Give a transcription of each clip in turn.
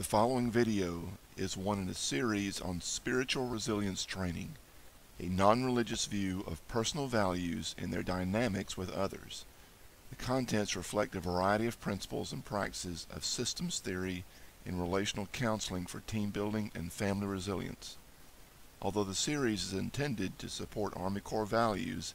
The following video is one in a series on spiritual resilience training, a non-religious view of personal values and their dynamics with others. The contents reflect a variety of principles and practices of systems theory and relational counseling for team building and family resilience. Although the series is intended to support Army Corps values,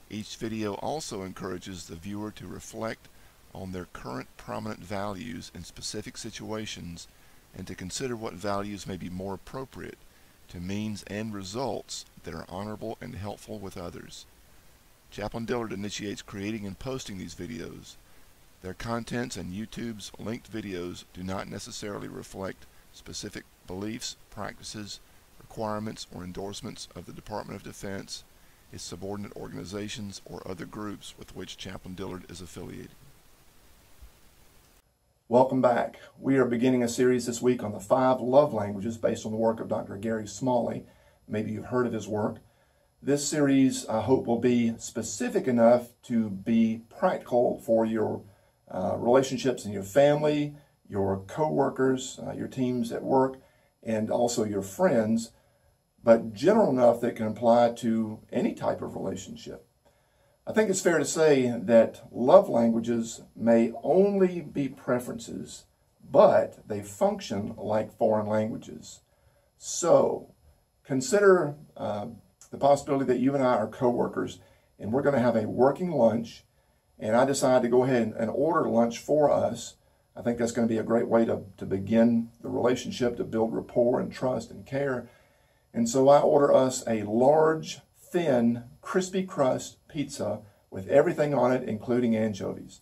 each video also encourages the viewer to reflect on their current prominent values in specific situations and to consider what values may be more appropriate to means and results that are honorable and helpful with others. Chaplain Dillard initiates creating and posting these videos. Their contents and YouTube's linked videos do not necessarily reflect specific beliefs, practices, requirements, or endorsements of the Department of Defense, its subordinate organizations, or other groups with which Chaplain Dillard is affiliated. Welcome back. We are beginning a series this week on the 5 love languages based on the work of Dr. Gary Smalley. Maybe you've heard of his work. This series, I hope, will be specific enough to be practical for your relationships in your family, your co-workers, your teams at work, and also your friends, but general enough that it can apply to any type of relationship. I think it's fair to say that love languages may only be preferences, but they function like foreign languages. So consider the possibility that you and I are co-workers and we're going to have a working lunch, and I decide to go ahead and order lunch for us. I think that's going to be a great way to begin the relationship, to build rapport and trust and care. And so I order us a large, thin, crispy crust pizza with everything on it, including anchovies.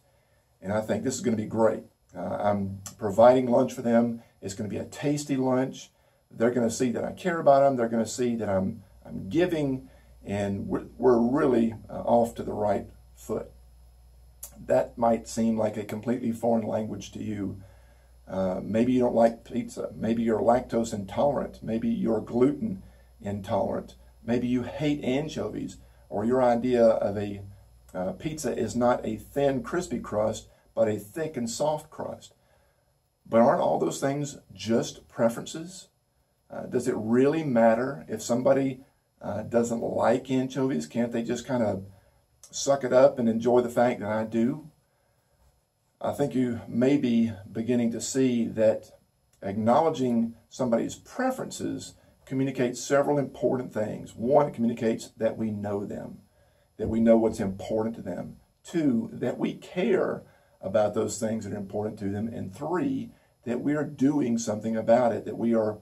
And I think this is going to be great. I'm providing lunch for them. It's going to be a tasty lunch. They're going to see that I care about them. They're going to see that I'm giving, and we're really off to the right foot. That might seem like a completely foreign language to you. Maybe you don't like pizza. Maybe you're lactose intolerant. Maybe you're gluten intolerant. Maybe you hate anchovies, or your idea of a pizza is not a thin, crispy crust, but a thick and soft crust. But aren't all those things just preferences? Does it really matter if somebody doesn't like anchovies? Can't they just kind of suck it up and enjoy the fact that I do? I think you may be beginning to see that acknowledging somebody's preferences communicates several important things. One, it communicates that we know them, that we know what's important to them. 2, that we care about those things that are important to them. And 3, that we are doing something about it, that we are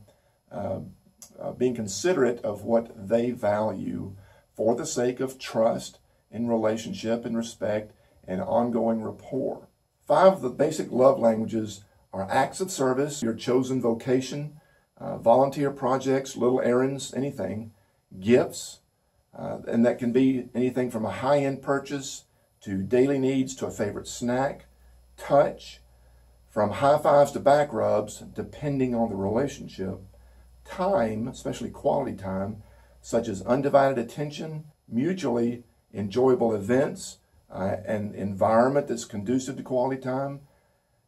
being considerate of what they value for the sake of trust and relationship and respect and ongoing rapport. 5 of the basic love languages are acts of service, your chosen vocation, volunteer projects, little errands, anything, gifts, and that can be anything from a high-end purchase to daily needs to a favorite snack, touch, from high fives to back rubs, depending on the relationship, time, especially quality time, such as undivided attention, mutually enjoyable events, an environment that's conducive to quality time,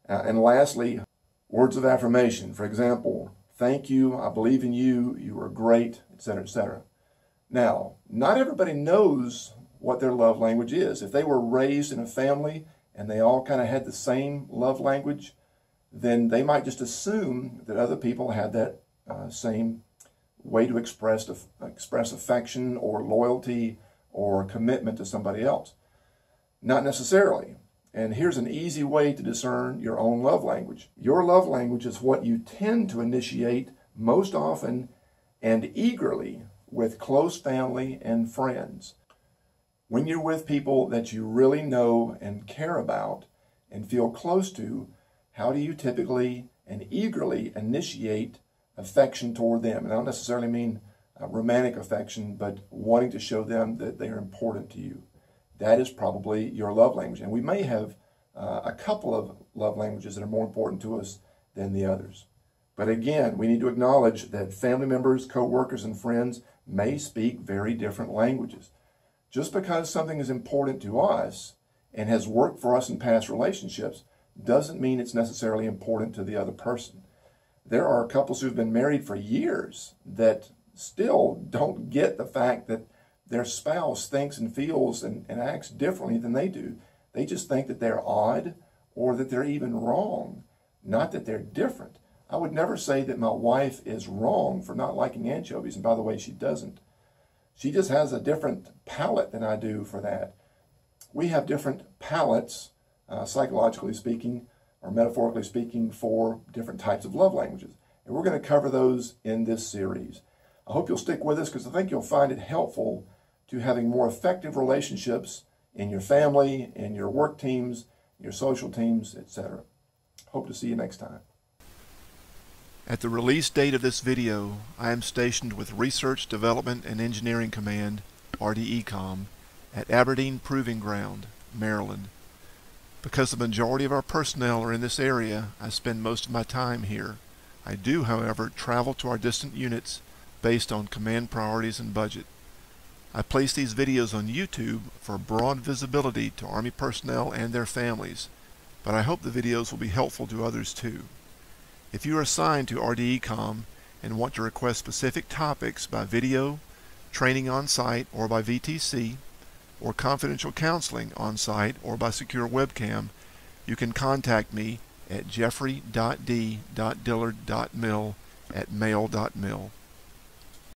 and lastly, words of affirmation. For example, thank you, I believe in you, you are great, etc., etc. Now, not everybody knows what their love language is. If they were raised in a family and they all kind of had the same love language, then they might just assume that other people had that same way to express affection or loyalty or commitment to somebody else. Not necessarily. And here's an easy way to discern your own love language. Your love language is what you tend to initiate most often and eagerly with close family and friends. When you're with people that you really know and care about and feel close to, how do you typically and eagerly initiate affection toward them? And I don't necessarily mean romantic affection, but wanting to show them that they are important to you. That is probably your love language. And we may have a couple of love languages that are more important to us than the others. But again, we need to acknowledge that family members, co-workers, and friends may speak very different languages. Just because something is important to us and has worked for us in past relationships doesn't mean it's necessarily important to the other person. There are couples who've been married for years that still don't get the fact that their spouse thinks and feels and acts differently than they do. They just think that they're odd or that they're even wrong, not that they're different. I would never say that my wife is wrong for not liking anchovies, and by the way, she doesn't. She just has a different palate than I do for that. We have different palates, psychologically speaking, or metaphorically speaking, for different types of love languages. And we're going to cover those in this series. I hope you'll stick with us because I think you'll find it helpful to having more effective relationships in your family, in your work teams, your social teams, etc. Hope to see you next time. At the release date of this video, I am stationed with Research Development and Engineering Command, RDECOM, at Aberdeen Proving Ground, Maryland. Because the majority of our personnel are in this area, I spend most of my time here. I do, however, travel to our distant units based on command priorities and budget. I place these videos on YouTube for broad visibility to Army personnel and their families, but I hope the videos will be helpful to others too. If you are assigned to RDECOM and want to request specific topics by video, training on site or by VTC, or confidential counseling on site or by secure webcam, you can contact me at jeffrey.d.dillard.mil@mail.mil.